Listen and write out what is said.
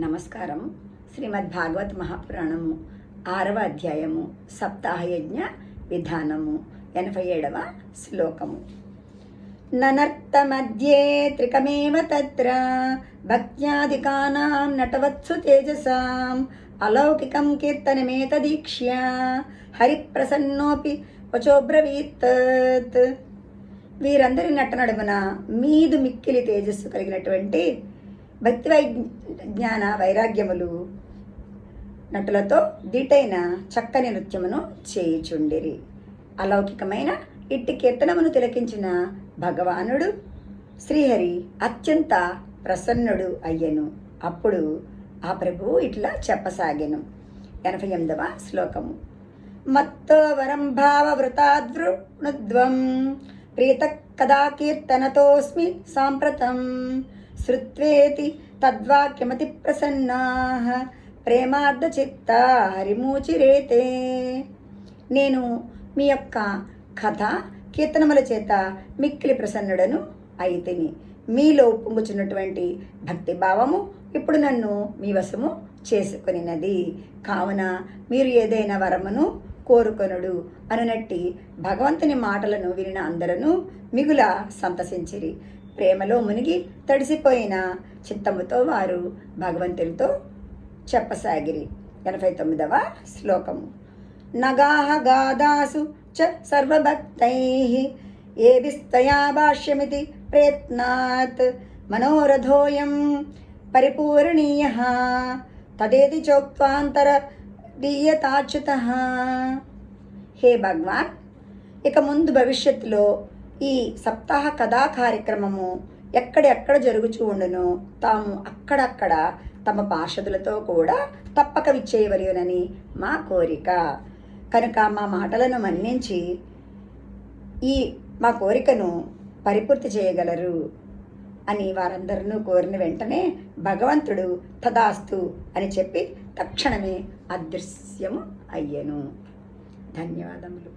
నమస్కారం. శ్రీమద్ భాగవత్ మహాపురాణము 6వ అధ్యాయము సప్తాహయజ్ఞ విధానము 87వ శ్లోకము. ననర్తమధ్యే త్రికమేవ తత్ర భక్త్యాదికానాం నటవత్సు తేజసాం అలౌకికం కీర్తనమేతదీక్ష్య హరిప్రసన్నోపి వచోబ్రవీత్. వీరందరి నటనడుమున మీదు మిక్కిలి తేజస్సు కలిగినటువంటి భక్తి జ్ఞాన వైరాగ్యములు నటులతో దీటైన చక్కని నృత్యమును చేయుచుండిరి. అలౌకికమైన ఇట్టి కీర్తనమును తిలకించిన భగవానుడు శ్రీహరి అత్యంత ప్రసన్నుడు అయ్యెను. అప్పుడు ఆ ప్రభువు ఇట్లా చెప్పసాగెను. 88వ శ్లోకము. మత్తో వరం భావవృతాద్వృణుద్వం ప్రీత కదా కీర్తనతోస్మి సాంప్రతం శ్రుత్వేతి తద్వాక్యమతి ప్రసన్నాః ప్రేమార్ధచిత్తా హరిమూచిరేతే. నేను మీ యొక్క కథ కీర్తనముల చేత మిక్కిలి ప్రసన్నుడను అయితిని. మీలో పొంగుచున్నటువంటి భక్తి భావము ఇప్పుడు నన్ను మీ వశము చేసుకొనినది. కావున మీరు ఏదైనా వరమును కోరుకొనుడు అనునట్టి భగవంతుని మాటలను వినిన అందరూ మిగుల సంతసించిరి. ప్రేమలో మునిగి తడిసిపోయిన చిత్తముతో వారు భగవంతునితో చెప్పసాగిరి. 89వ శ్లోకము. నగాహ గాదాసు చ సర్వభక్తైః ఏభిస్తయా భాష్యమితి ప్రయత్నాత్ మనోరథోయం పరిపూర్ణీయః తదేతి చోక్త్వాంతరదీయతాచ్యుతః. హే భగవాన్, ఇక ముందు భవిష్యత్తులో ఈ సప్తాహ కథా కార్యక్రమము ఎక్కడెక్కడ జరుగుచూ ఉండునో తాము అక్కడక్కడ తమ పార్షదులతో కూడా తప్పక విచ్చేయవలెనని మా కోరిక. కనుక మా మాటలను మన్నించి ఈ మా కోరికను పరిపూర్తి చేయగలరు అని వారందరూ కోరిన వెంటనే భగవంతుడు తదాస్తు అని చెప్పి తక్షణమే అదృశ్యము అయ్యెను. ధన్యవాదములు.